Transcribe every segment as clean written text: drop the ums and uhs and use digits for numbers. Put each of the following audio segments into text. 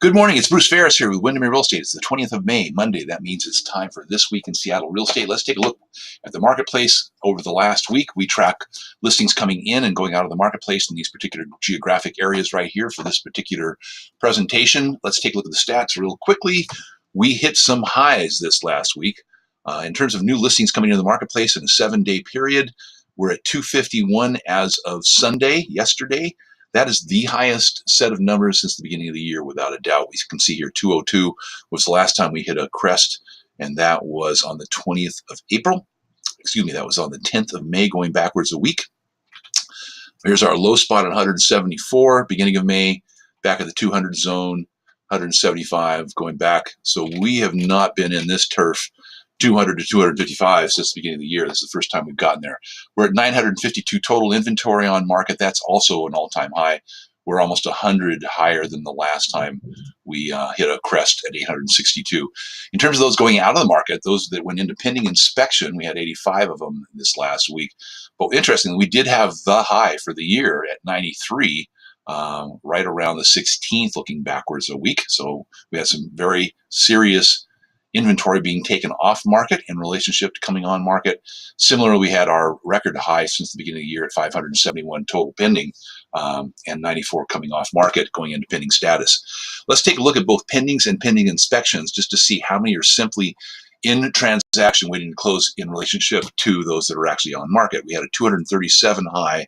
Good morning, it's Bruce Ferris here with Windermere Real Estate. It's the 20th of May, Monday. That means it's time for This Week in Seattle Real Estate. Let's take a look at the marketplace over the last week. We track listings coming in and going out of the marketplace in these particular geographic areas right here for this particular presentation. Let's take a look at the stats real quickly. We hit some highs this last week. In terms of new listings coming into the marketplace in a 7-day period, we're at 251 as of Sunday, yesterday. That is the highest set of numbers since the beginning of the year, without a doubt. We can see here 202 was the last time we hit a crest, and that was on the 20th of April. Excuse me, that was on the 10th of May, going backwards a week. Here's our low spot at 174, beginning of May, back at the 200 zone, 175, going back. So we have not been in this turf 200 to 255 since the beginning of the year. This is the first time we've gotten there. We're at 952 total inventory on market. That's also an all-time high. We're almost 100 higher than the last time we hit a crest at 862. In terms of those going out of the market, those that went into pending inspection, we had 85 of them this last week. But interestingly, we did have the high for the year at 93, right around the 16th, looking backwards a week. So we had some very serious inventory being taken off market in relationship to coming on market. Similarly, we had our record high since the beginning of the year at 571 total pending, and 94 coming off market, going into pending status. Let's take a look at both pendings and pending inspections just to see how many are simply in transaction waiting to close in relationship to those that are actually on market. We had a 237 high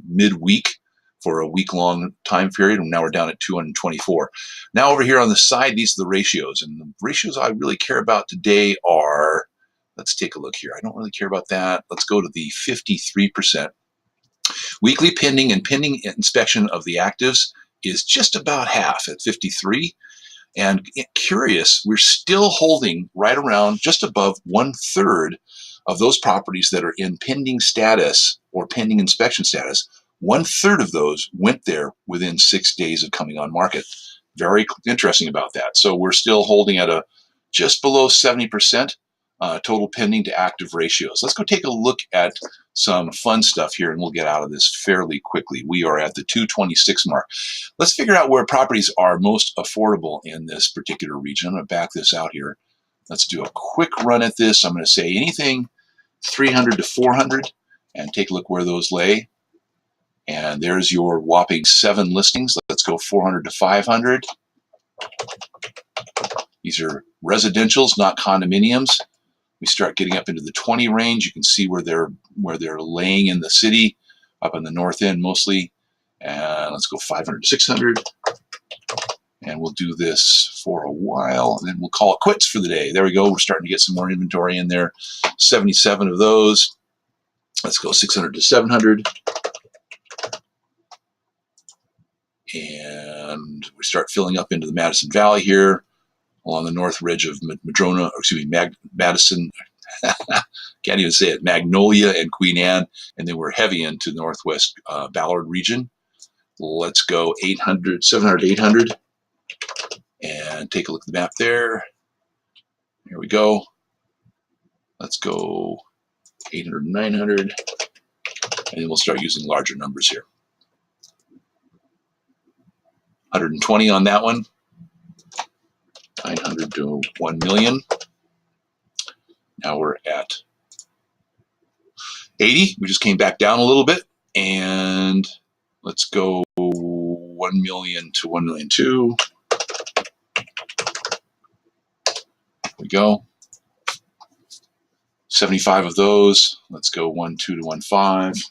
midweek for a week-long time period, and now we're down at 224. Now over here on the side, these are the ratios, and the ratios I really care about today are, let's take a look here. I don't really care about that. Let's go to the 53%. Weekly pending and pending inspection of the actives is just about half at 53. And curious, we're still holding right around just above 1/3 of those properties that are in pending status or pending inspection status. 1/3 of those went there within 6 days of coming on market. Very interesting about that. So we're still holding at a just below 70% total pending to active ratios. Let's go take a look at some fun stuff here, and we'll get out of this fairly quickly. We are at the 226 mark. Let's figure out where properties are most affordable in this particular region. I'm going to back this out here. Let's do a quick run at this. I'm going to say anything 300 to 400 and take a look where those lay. And there's your whopping 7 listings. Let's go 400 to 500. These are residentials, not condominiums. We start getting up into the 20 range. You can see where they're laying in the city, up on the north end mostly. And let's go 500 to 600. And we'll do this for a while, and then we'll call it quits for the day. There we go. We're starting to get some more inventory in there. 77 of those. Let's go 600 to 700. And we start filling up into the Madison Valley here along the north ridge of Madison, can't even say it, Magnolia and Queen Anne, and then we're heavy into northwest Ballard region. Let's go 800, 700, 800, and take a look at the map there. Here we go. Let's go 800, 900, and then we'll start using larger numbers here. 120 on that one, 900 to 1 million. Now we're at 80. We just came back down a little bit, and let's go 1 million to 1 million 2. There we go. 75 of those. Let's go 1.2 to 1.5.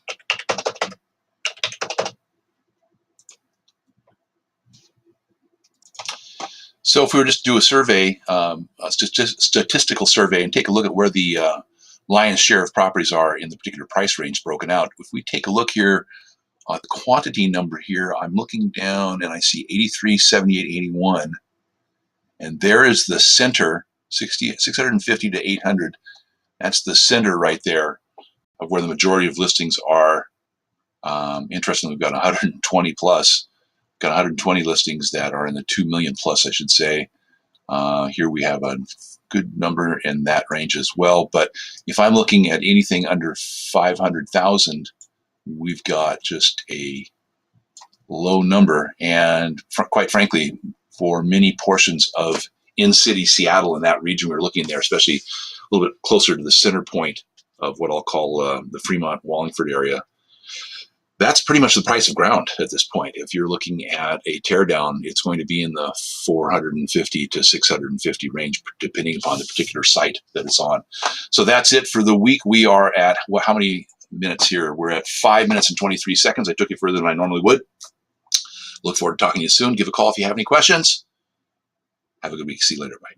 So if we were just to do a survey, a statistical survey, and take a look at where the lion's share of properties are in the particular price range broken out, if we take a look here at the quantity number here, I'm looking down and I see 83, 78, 81. And there is the center, 650 to 800. That's the center right there of where the majority of listings are. Interestingly, we've got 120 plus. Got 120 listings that are in the 2 million plus, I should say. Here we have a good number in that range as well. But if I'm looking at anything under 500,000, we've got just a low number. And quite frankly, for many portions of in-city Seattle and that region. We were looking there, especially a little bit closer to the center point of what I'll call the Fremont-Wallingford area. That's pretty much the price of ground at this point. If you're looking at a teardown, it's going to be in the 450 to 650 range, depending upon the particular site that it's on. So that's it for the week. We are at, well, how many minutes here? We're at 5 minutes and 23 seconds. I took it further than I normally would. Look forward to talking to you soon. Give a call if you have any questions. Have a good week. See you later. Bye.